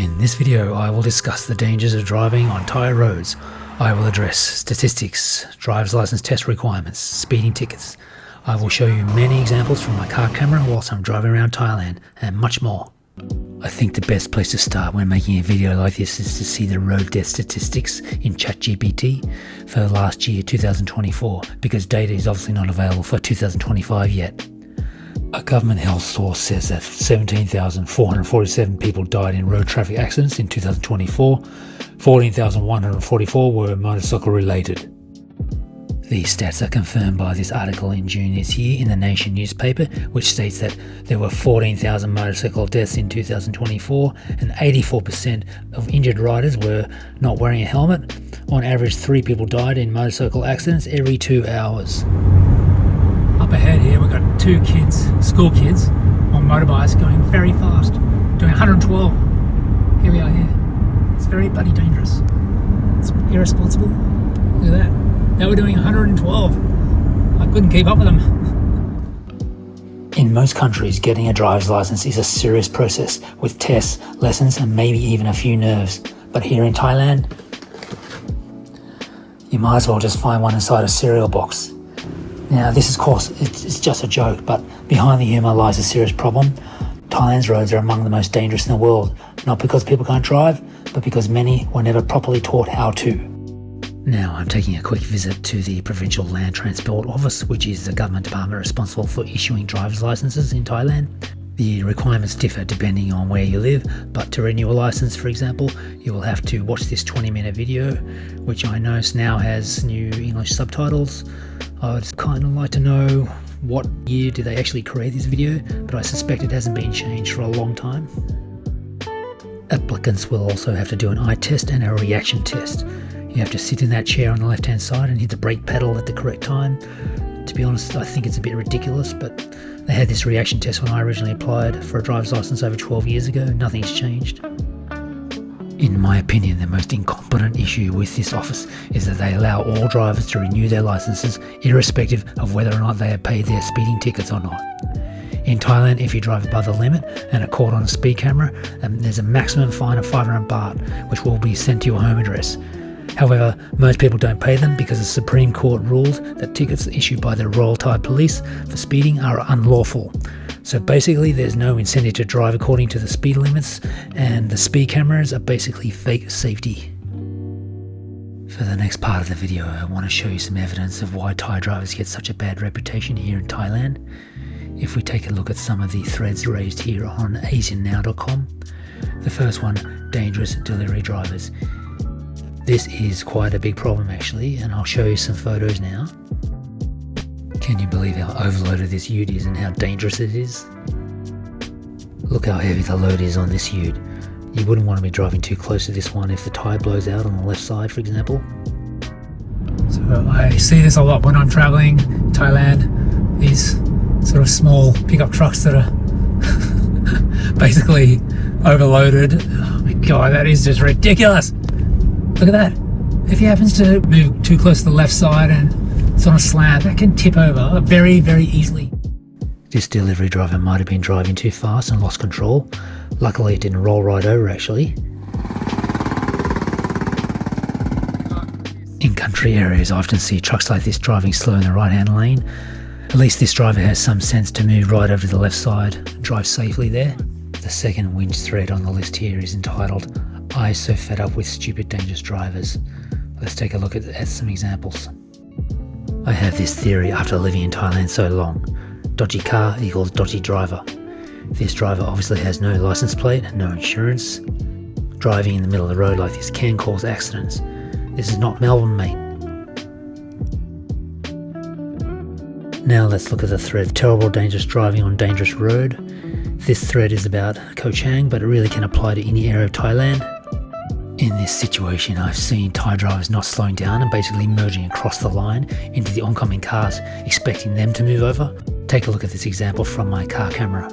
In this video, I will discuss the dangers of driving on Thai roads. I will address statistics, driver's license test requirements, speeding tickets. I will show you many examples from my car camera whilst I'm driving around Thailand, and much more. I think the best place to start when making a video like this is to see the road death statistics in ChatGPT for last year, 2024, because data is obviously not available for 2025 yet. A government health source says that 17,447 people died in road traffic accidents in 2024. 14,144 were motorcycle related. These stats are confirmed by this article in June this year in the Nation newspaper, which states that there were 14,000 motorcycle deaths in 2024 and 84% of injured riders were not wearing a helmet. On average, 3 people died in motorcycle accidents every 2 hours. Up ahead here, we've got 2 kids, school kids, on motorbikes going very fast, doing 112. Here we are here. It's very bloody dangerous. It's irresponsible. Look at that. They were doing 112. I couldn't keep up with them. In most countries, getting a driver's license is a serious process with tests, lessons, and maybe even a few nerves. But here in Thailand, you might as well just find one inside a cereal box. Now, this, of course, it's just a joke, but behind the humour lies a serious problem. Thailand's roads are among the most dangerous in the world, not because people can't drive, but because many were never properly taught how to. Now, I'm taking a quick visit to the Provincial Land Transport Office, which is the government department responsible for issuing driver's licenses in Thailand. The requirements differ depending on where you live, but to renew a license, for example, you will have to watch this 20-minute video, which I notice now has new English subtitles. I would kind of like to know what year did they actually create this video, but I suspect it hasn't been changed for a long time. Applicants will also have to do an eye test and a reaction test. You have to sit in that chair on the left-hand side and hit the brake pedal at the correct time. To be honest, I think it's a bit ridiculous, but they had this reaction test when I originally applied for a driver's license over 12 years ago. Nothing's changed. In my opinion, the most incompetent issue with this office is that they allow all drivers to renew their licenses irrespective of whether or not they have paid their speeding tickets or not. In Thailand, if you drive above the limit and are caught on a speed camera, there's a maximum fine of 500 baht, which will be sent to your home address. However, most people don't pay them because the Supreme Court ruled that tickets issued by the Royal Thai Police for speeding are unlawful. So basically there's no incentive to drive according to the speed limits, and the speed cameras are basically fake safety. For the next part of the video, I want to show you some evidence of why Thai drivers get such a bad reputation here in Thailand. If we take a look at some of the threads raised here on asiannow.com. The first one, dangerous delivery drivers. This is quite a big problem actually, and I'll show you some photos now. Can you believe how overloaded this ute is and how dangerous it is? Look how heavy the load is on this ute. You wouldn't want to be driving too close to this one if the tyre blows out on the left side, for example. So I see this a lot when I'm travelling Thailand. These sort of small pickup trucks that are basically overloaded. Oh my god, that is just ridiculous! Look at that. If he happens to move too close to the left side and it's on a slant, that can tip over very, very easily. This delivery driver might have been driving too fast and lost control. Luckily it didn't roll right over actually. In country areas I often see trucks like this driving slow in the right-hand lane. At least this driver has some sense to move right over to the left side and drive safely there. The second whinge thread on the list here is entitled, "I so fed up with stupid dangerous drivers." Let's take a look at some examples. I have this theory after living in Thailand so long. Dodgy car equals dodgy driver. This driver obviously has no license plate, no insurance. Driving in the middle of the road like this can cause accidents. This is not Melbourne, mate. Now let's look at the thread, terrible dangerous driving on dangerous road. This thread is about Koh Chang, but it really can apply to any area of Thailand. In this situation, I've seen Thai drivers not slowing down and basically merging across the line into the oncoming cars, expecting them to move over. Take a look at this example from my car camera.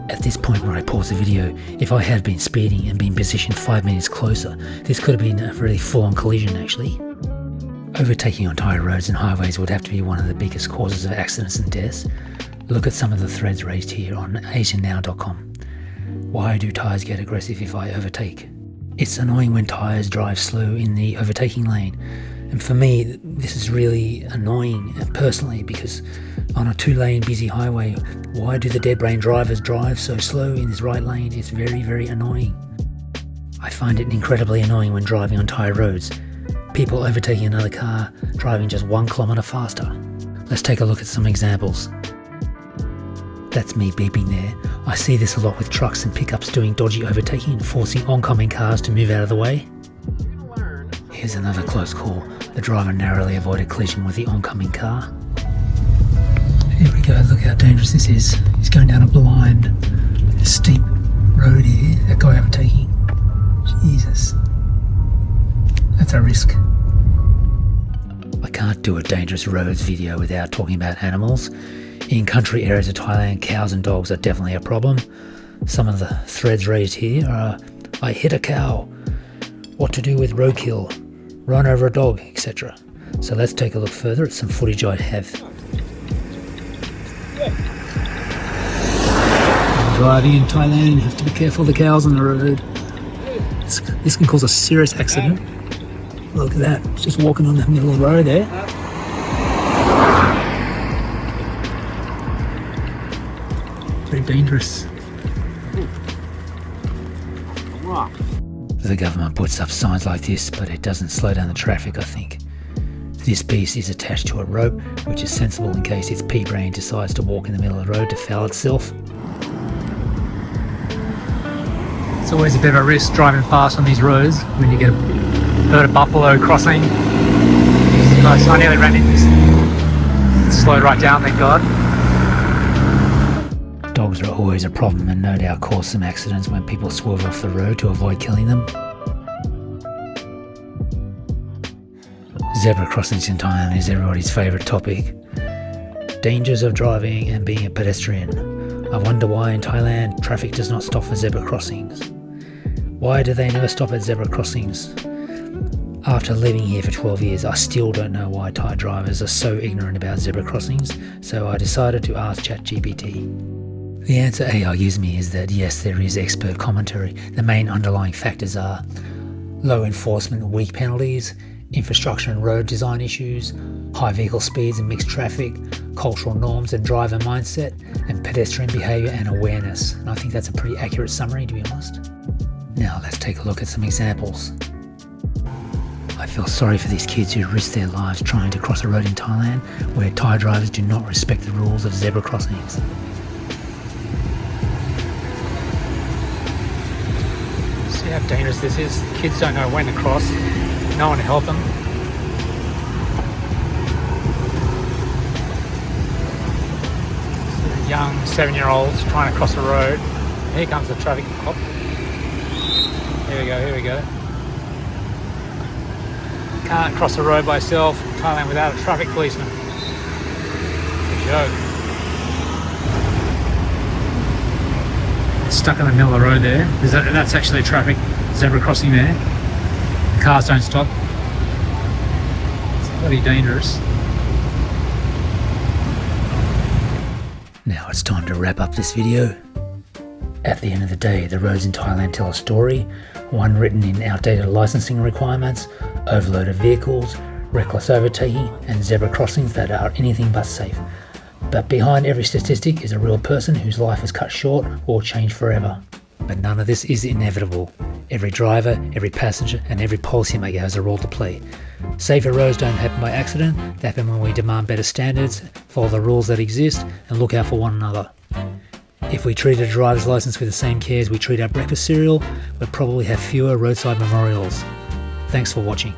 At this point where I pause the video, if I had been speeding and been positioned 5 minutes closer, this could have been a really full-on collision actually. Overtaking on Thai roads and highways would have to be one of the biggest causes of accidents and deaths. Look at some of the threads raised here on asiannow.com. Why do tyres get aggressive if I overtake? It's annoying when tyres drive slow in the overtaking lane. And for me, this is really annoying personally, because on a 2-lane busy highway, why do the dead brain drivers drive so slow in this right lane? It's very, very annoying. I find it incredibly annoying when driving on tyre roads. People overtaking another car, driving just 1 kilometre faster. Let's take a look at some examples. That's me beeping there. I see this a lot with trucks and pickups doing dodgy overtaking and forcing oncoming cars to move out of the way. Here's another close call. The driver narrowly avoided collision with the oncoming car. Here we go, look how dangerous this is. He's going down a blind, steep road here. That guy overtaking. Jesus. That's a risk. I can't do a dangerous roads video without talking about animals. In country areas of Thailand, cows and dogs are definitely a problem. Some of the threads raised here are, I hit a cow, what to do with roadkill, run over a dog, etc. So let's take a look further at some footage I have. When driving in Thailand, you have to be careful of the cows on the road. This can cause a serious accident. Look at that, it's just walking on the middle of the road there. Very dangerous. The government puts up signs like this, but it doesn't slow down the traffic, I think. This beast is attached to a rope, which is sensible in case its pea-brain decides to walk in the middle of the road to foul itself. It's always a bit of a risk driving fast on these roads when you get a herd of buffalo crossing. Nice, I nearly ran into this. It slowed right down, thank God. Dogs are always a problem and no doubt cause some accidents when people swerve off the road to avoid killing them. Zebra crossings in Thailand is everybody's favourite topic. Dangers of driving and being a pedestrian. I wonder why in Thailand traffic does not stop for zebra crossings. Why do they never stop at zebra crossings? After living here for 12 years, I still don't know why Thai drivers are so ignorant about zebra crossings, so I decided to ask ChatGPT. The answer AI gives me is that yes, there is expert commentary. The main underlying factors are low enforcement and weak penalties, infrastructure and road design issues, high vehicle speeds and mixed traffic, cultural norms and driver mindset, and pedestrian behaviour and awareness. And I think that's a pretty accurate summary, to be honest. Now let's take a look at some examples. I feel sorry for these kids who risk their lives trying to cross a road in Thailand where Thai drivers do not respect the rules of zebra crossings. See how dangerous this is? Kids don't know when to cross, no one to help them. Young 7-year-olds trying to cross a road. Here comes the traffic cop. Here we go. Can't cross a road by yourself in Thailand without a traffic policeman. Good joke. It's stuck in the middle of the road there. That's actually a traffic zebra crossing there. Cars don't stop. It's bloody dangerous. Now it's time to wrap up this video. At the end of the day, the roads in Thailand tell a story, one written in outdated licensing requirements, overloaded vehicles, reckless overtaking, and zebra crossings that are anything but safe. But behind every statistic is a real person whose life is cut short or changed forever. But none of this is inevitable. Every driver, every passenger, and every policymaker has a role to play. Safer roads don't happen by accident, they happen when we demand better standards, follow the rules that exist, and look out for one another. If we treated a driver's license with the same care as we treat our breakfast cereal, we'd probably have fewer roadside memorials. Thanks for watching.